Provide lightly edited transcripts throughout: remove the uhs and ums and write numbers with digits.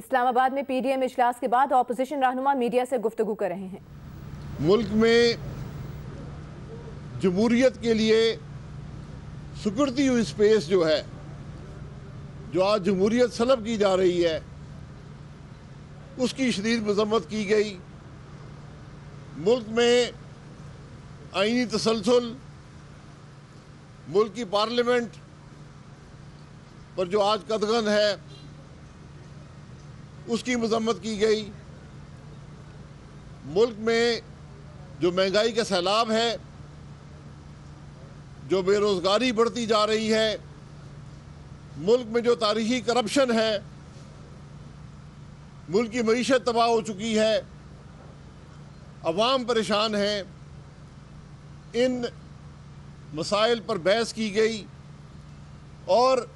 इस्लामाबाद में पीडीएम इजलास के बाद ऑपोजिशन रहनुमा मीडिया से गुफ्तगू कर रहे हैं। मुल्क में जमहूरियत के लिए सुकुर्ती हुई स्पेस जो है, जो आज जमहूरियत सलब की जा रही है, उसकी शदीद मजम्मत की गई। मुल्क में आईनी तसलसल, मुल्क की पार्लियामेंट पर जो आज कदगन है उसकी मजम्मत की गई। मुल्क में जो महंगाई का सैलाब है, जो बेरोज़गारी बढ़ती जा रही है, मुल्क में जो तारीखी करप्शन है, मुल्क की मईशत तबाह हो चुकी है, अवाम परेशान है, इन मसाइल पर बहस की गई और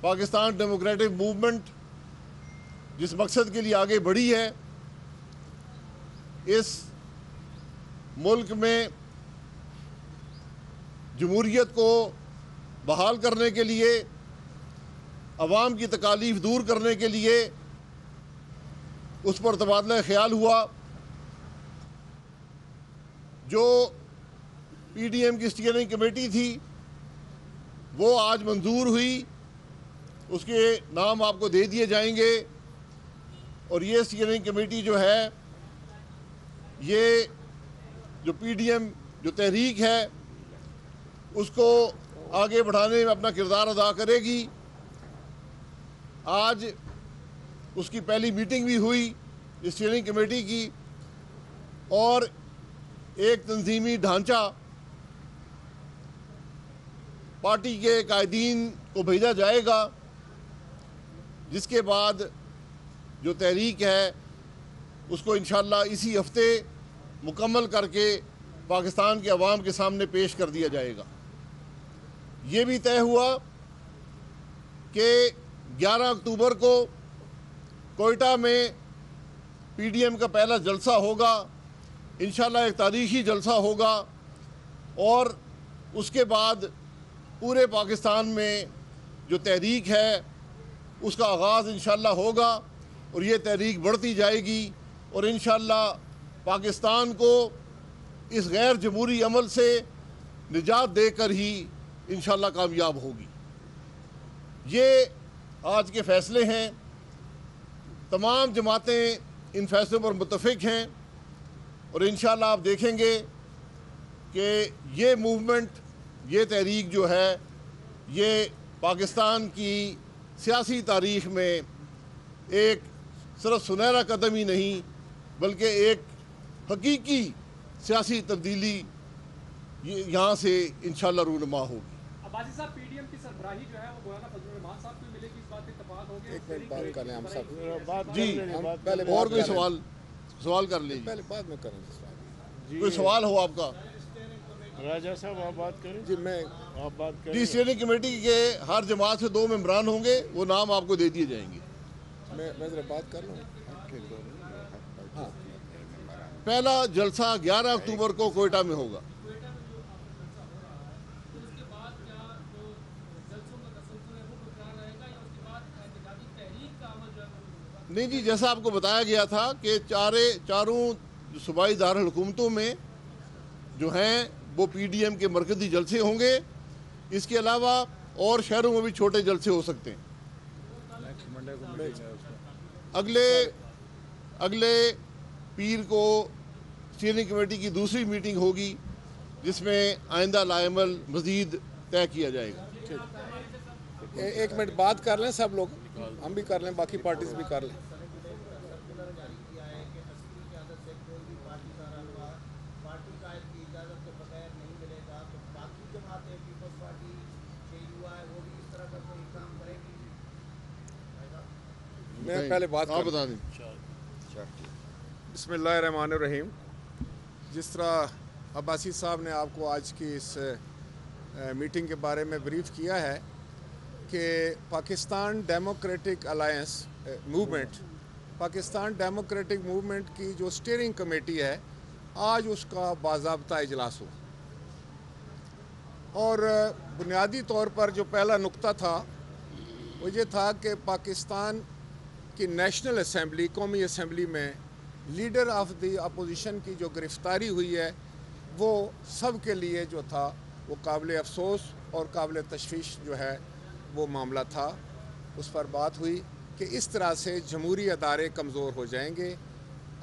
पाकिस्तान डेमोक्रेटिक मूवमेंट जिस मकसद के लिए आगे बढ़ी है, इस मुल्क में जमहूरियत को बहाल करने के लिए, अवाम की तकालीफ दूर करने के लिए उस पर तबादला ख्याल हुआ। जो पीडीएम की स्टीयरिंग कमेटी थी वो आज मंजूर हुई, उसके नाम आपको दे दिए जाएंगे और ये स्टीयरिंग कमेटी जो है, ये जो पीडीएम जो तहरीक है उसको आगे बढ़ाने में अपना किरदार अदा करेगी। आज उसकी पहली मीटिंग भी हुई स्टीयरिंग कमेटी की और एक तंजीमी ढांचा पार्टी के कायदीन को भेजा जाएगा, जिसके बाद जो तहरीक है उसको इंशाअल्लाह इसी हफ्ते मुकम्मल करके पाकिस्तान के अवाम के सामने पेश कर दिया जाएगा। ये भी तय हुआ कि 11 अक्टूबर को कोयटा में पीडीएम का पहला जलसा होगा, इंशाअल्लाह एक तारीखी जलसा होगा और उसके बाद पूरे पाकिस्तान में जो तहरीक है उसका आगाज़ इंशाअल्लाह होगा और ये तहरीक बढ़ती जाएगी और इंशाअल्लाह पाकिस्तान को इस गैर जमहूरी अमल से निजात देकर ही इंशाअल्लाह कामयाब होगी। ये आज के फ़ैसले हैं, तमाम जमातें इन फैसलों पर मुत्तफ़िक हैं और इंशाअल्लाह आप देखेंगे कि ये मूवमेंट, ये तहरीक जो है, ये पाकिस्तान की सियासी तारीख़ में एक सिर्फ सुनहरा कदम ही नहीं बल्कि एक हकीकी सियासी तब्दीली यहाँ से इंशाअल्लाह रूनुमा होगी। अब्बासी साहब, पीडीएम की सरबराही जो है वो मौलाना फजलुर रहमान साहब को मिलेगी, इस बात पे इत्तेफाक हो गया? एक मिनट बात कर लें हम सब जी, पहले और कोई सवाल कर लीजिए, पहले बाद में करेंगे। कोई सवाल हो आपका? राजा साहब आप बात करें। जी मैं आप बात करें। जी, स्टीयरिंग कमेटी के हर जमात से 2 मेंबरान होंगे, वो नाम आपको दे दिए जाएंगे। मैं जरा बात कर लूँ। हाँ, पहला जलसा 11 अक्टूबर को कोयटा में होगा। नहीं जी, जैसा आपको बताया गया था कि चारों सूबाई दारुल हुकूमतों में जो हैं वो पीडीएम के मरकज़ी जलसे होंगे। इसके अलावा और शहरों में भी छोटे जलसे हो सकते हैं। अगले पीर को स्टीयरिंग कमेटी की दूसरी मीटिंग होगी जिसमें आइंदा लाएमल मज़ीद तय किया जाएगा। एक मिनट बात कर लें सब लोग, हम भी कर लें, बाकी पार्टीज भी कर लें। मैं पहले बात बता दें। बिस्मिल्लाहिर्रहमानिर्रहीम। जिस तरह अब्बासी साहब ने आपको आज की इस मीटिंग के बारे में ब्रीफ किया है कि Pakistan democratic alliance movement, Pakistan democratic movement की जो स्टीयरिंग कमेटी है, आज उसका बाज़ाब्ता इजलास हुआ और बुनियादी तौर पर जो पहला नुक्ता था वो ये था कि पाकिस्तान की नेशनल असम्बली, कौमी असम्बली में लीडर ऑफ द अपोजिशन की जो गिरफ़्तारी हुई है वो सब के लिए जो था वो काबिल अफसोस और काबिल तशवीश जो है वो मामला था। उस पर बात हुई कि इस तरह से जमहूरी अदारे कमज़ोर हो जाएंगे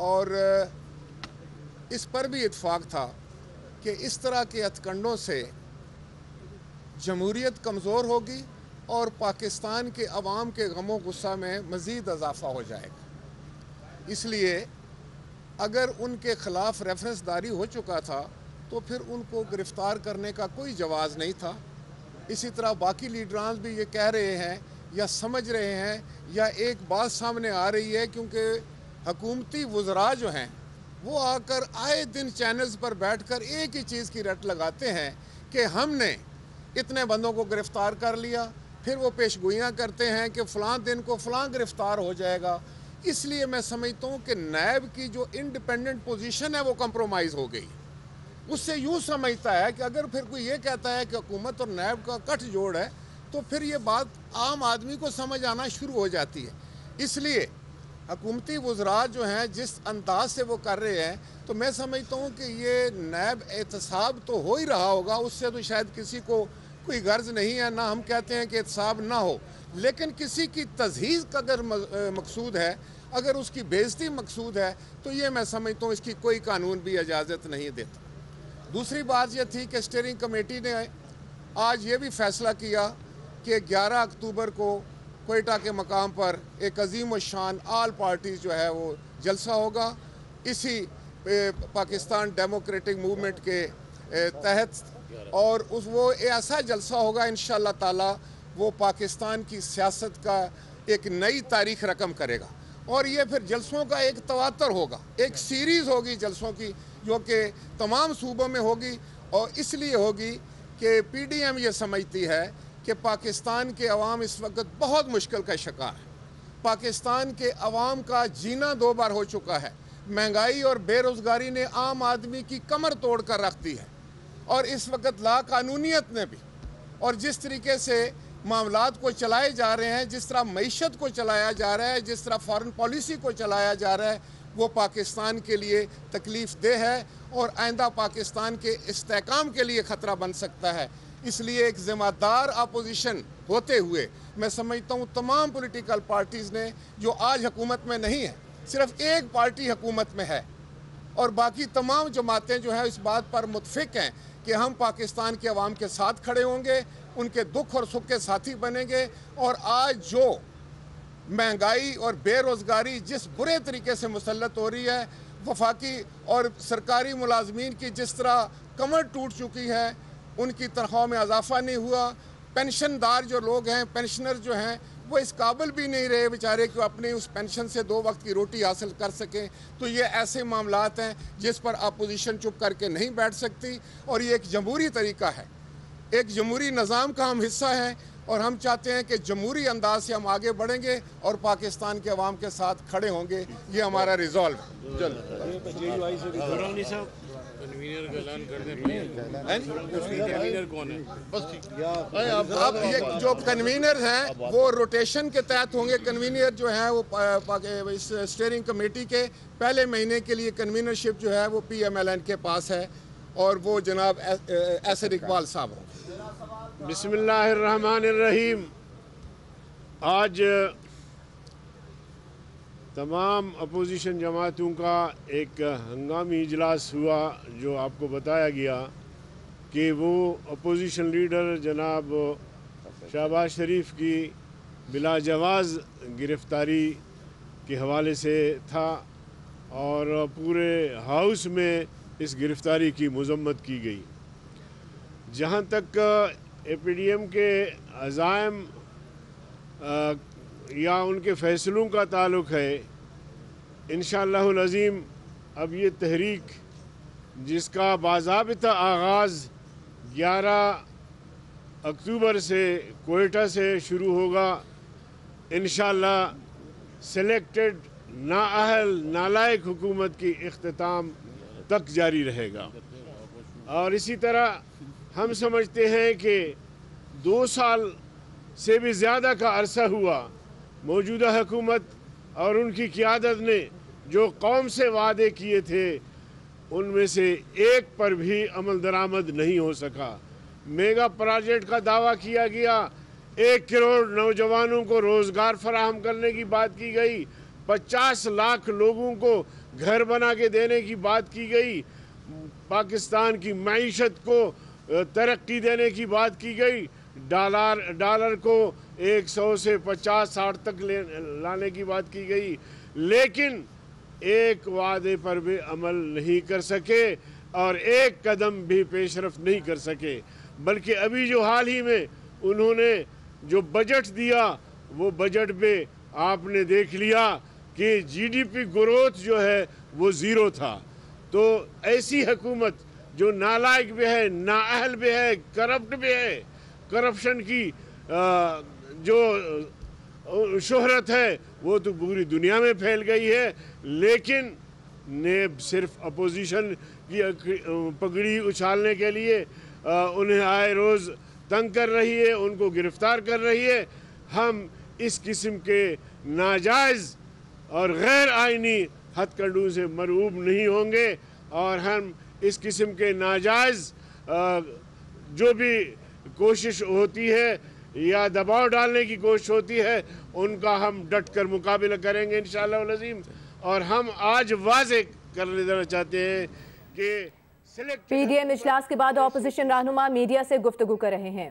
और इस पर भी इत्फाक था कि इस तरह के हथकंडों से जमहूरियत कमज़ोर होगी और पाकिस्तान के अवाम के गमो गुस्सा में मज़ीद इजाफ़ा हो जाएगा। इसलिए अगर उनके ख़िलाफ़ रेफरेंस जारी हो चुका था तो फिर उनको गिरफ़्तार करने का कोई जवाज़ नहीं था। इसी तरह बाकी लीडरान भी ये कह रहे हैं या समझ रहे हैं या एक बात सामने आ रही है, क्योंकि हुकूमती वज़रा जो हैं वो आकर आए दिन चैनल्स पर बैठकर एक ही चीज़ की रट लगाते हैं कि हमने इतने बंदों को गिरफ़्तार कर लिया, फिर वो पेशगोइयाँ करते हैं कि फ़लाँ दिन को फ़लाँ गिरफ़्तार हो जाएगा। इसलिए मैं समझता हूँ कि नैब की जो इंडिपेंडेंट पोजीशन है वो कंप्रोमाइज़ हो गई। उससे यूँ समझता है कि अगर फिर कोई ये कहता है कि हुकूमत और नैब का गठजोड़ है तो फिर ये बात आम आदमी को समझ आना शुरू हो जाती है। इसलिए हुकूमती वज़रा जो हैं जिस अंदाज से वो कर रहे हैं, तो मैं समझता हूँ कि ये नैब एहतसाब तो हो ही रहा होगा, उससे तो शायद किसी को कोई गर्ज नहीं है, ना हम कहते हैं कि एहतसाब ना हो, लेकिन किसी की तज़हीज़ का अगर मकसूद है, अगर उसकी बेइज्जती मकसूद है, तो ये मैं समझता हूँ इसकी कोई कानून भी इजाज़त नहीं देता। दूसरी बात यह थी कि स्टीयरिंग कमेटी ने आज ये भी फ़ैसला किया कि 11 अक्टूबर को कोयटा के मकाम पर एक अजीम व शान आल पार्टीज़ जो है वो जलसा होगा। इसी पाकिस्तान डेमोक्रेटिक मूवमेंट के तहत, और वो ऐसा जलसा होगा इंशाअल्लाह ताला वो पाकिस्तान की सियासत का एक नई तारीख रकम करेगा। और ये फिर जलसों का एक तवातर होगा, एक सीरीज़ होगी जलसों की जो कि तमाम सूबों में होगी। और इसलिए होगी कि PDM ये समझती है कि पाकिस्तान के अवाम इस वक्त बहुत मुश्किल का शिकार है। पाकिस्तान के अवाम का जीना 2 बार हो चुका है। महंगाई और बेरोज़गारी ने आम आदमी की कमर तोड़ कर रख दी है, और इस वक्त लाकानूनियत ने भी, और जिस तरीके से मामलात को चलाए जा रहे हैं, जिस तरह मईशत को चलाया जा रहा है, जिस तरह फॉरेन पॉलिसी को चलाया जा रहा है, वो पाकिस्तान के लिए तकलीफ़ देह है और आइंदा पाकिस्तान के इस्तेहकाम के लिए ख़तरा बन सकता है। इसलिए एक ज़िम्मेदार अपोजिशन होते हुए मैं समझता हूँ तमाम पॉलिटिकल पार्टीज़ ने, जो आज हुकूमत में नहीं है, सिर्फ एक पार्टी हुकूमत में है, और बाकी तमाम जमातें जो है इस बात पर मुतफिक हैं कि हम पाकिस्तान के अवाम के साथ खड़े होंगे, उनके दुख और सुख के साथी बनेंगे। और आज जो महंगाई और बेरोज़गारी जिस बुरे तरीके से मुसल्लत हो रही है, वफाकी और सरकारी मुलाजमीन की जिस तरह कमर टूट चुकी है, उनकी तनख्वाह में इजाफा नहीं हुआ, पेंशनदार जो लोग हैं, पेंशनर जो हैं, वो इस काबिल भी नहीं रहे बेचारे कि अपनी उस पेंशन से 2 वक्त की रोटी हासिल कर सकें। तो ये ऐसे मामलात हैं जिस पर अपोजिशन चुप करके नहीं बैठ सकती, और ये एक जमहूरी तरीका है, एक जमहूरी निज़ाम का हम हिस्सा हैं, और हम चाहते हैं कि जमहूरी अंदाज से हम आगे बढ़ेंगे और पाकिस्तान के अवाम के साथ खड़े होंगे। ये हमारा रिजॉल्व है। अब ये जो कन्वीनर हैं वो रोटेशन के तहत होंगे। कन्वीनर जो है वो इस स्टीयरिंग कमेटी के पहले महीने के लिए कन्वीनरशिप जो है वो PMLN के पास है, और वो जनाब असद इकबाल साहब होंगे। बिस्मिल्लाहिर्रहमानिर्रहीम। आज तमाम अपोजिशन जमातों का एक हंगामी इजलास हुआ, जो आपको बताया गया कि वो अपोजिशन लीडर जनाब शहबाज शरीफ की बिला जवाज़ गिरफ़्तारी के हवाले से था, और पूरे हाउस में इस गिरफ़्तारी की मज़म्मत की गई। जहाँ तक APDM के अज़ाइम या उनके फ़ैसलों का ताल्लुक़ है, इंशाअल्लाहुल अज़ीम अब ये तहरीक जिसका बाज़ाबिता आगाज़ 11 अक्टूबर से कोयटा से शुरू होगा, इंशाअल्लाह सेलेक्टेड नाअहल नालायक हुकूमत की इख्तिताम तक जारी रहेगा। और इसी तरह हम समझते हैं कि 2 साल से भी ज़्यादा का अरसा हुआ मौजूदा हुकूमत और उनकी क़ियादत ने जो कौम से वादे किए थे उनमें से एक पर भी अमल दरामद नहीं हो सका। मेगा प्रोजेक्ट का दावा किया गया, 1 करोड़ नौजवानों को रोज़गार फराहम करने की बात की गई, 50 लाख लोगों को घर बना के देने की बात की गई, पाकिस्तान की मईशत को तरक्की देने की बात की गई, डॉलर को 100 से 50-60 तक लाने की बात की गई, लेकिन एक वादे पर भी अमल नहीं कर सके और एक कदम भी पेशरफ नहीं कर सके। बल्कि अभी जो हाल ही में उन्होंने जो बजट दिया वो बजट पे आपने देख लिया कि जीडीपी ग्रोथ जो है वो ज़ीरो था। तो ऐसी हुकूमत जो नालायक भी है, नाअहल भी है, करप्ट भी है, करप्शन की जो शोहरत है वो तो पूरी दुनिया में फैल गई है, लेकिन नेब सिर्फ अपोजिशन की पगड़ी उछालने के लिए उन्हें आए रोज़ तंग कर रही है, उनको गिरफ्तार कर रही है। हम इस किस्म के नाजायज़ और गैर आइनी हथकंडों से मरऊब नहीं होंगे और हम इस किस्म के नाजायज़ जो भी कोशिश होती है या दबाव डालने की कोशिश होती है उनका हम डट कर मुकाबला करेंगे इंशाअल्लाह वल अज़ीम। और हम आज वाज़े कर देना चाहते हैं कि पीडीएम इजलास के बाद ऑपोजिशन रहनुमा मीडिया से गुफ्तगू कर रहे हैं।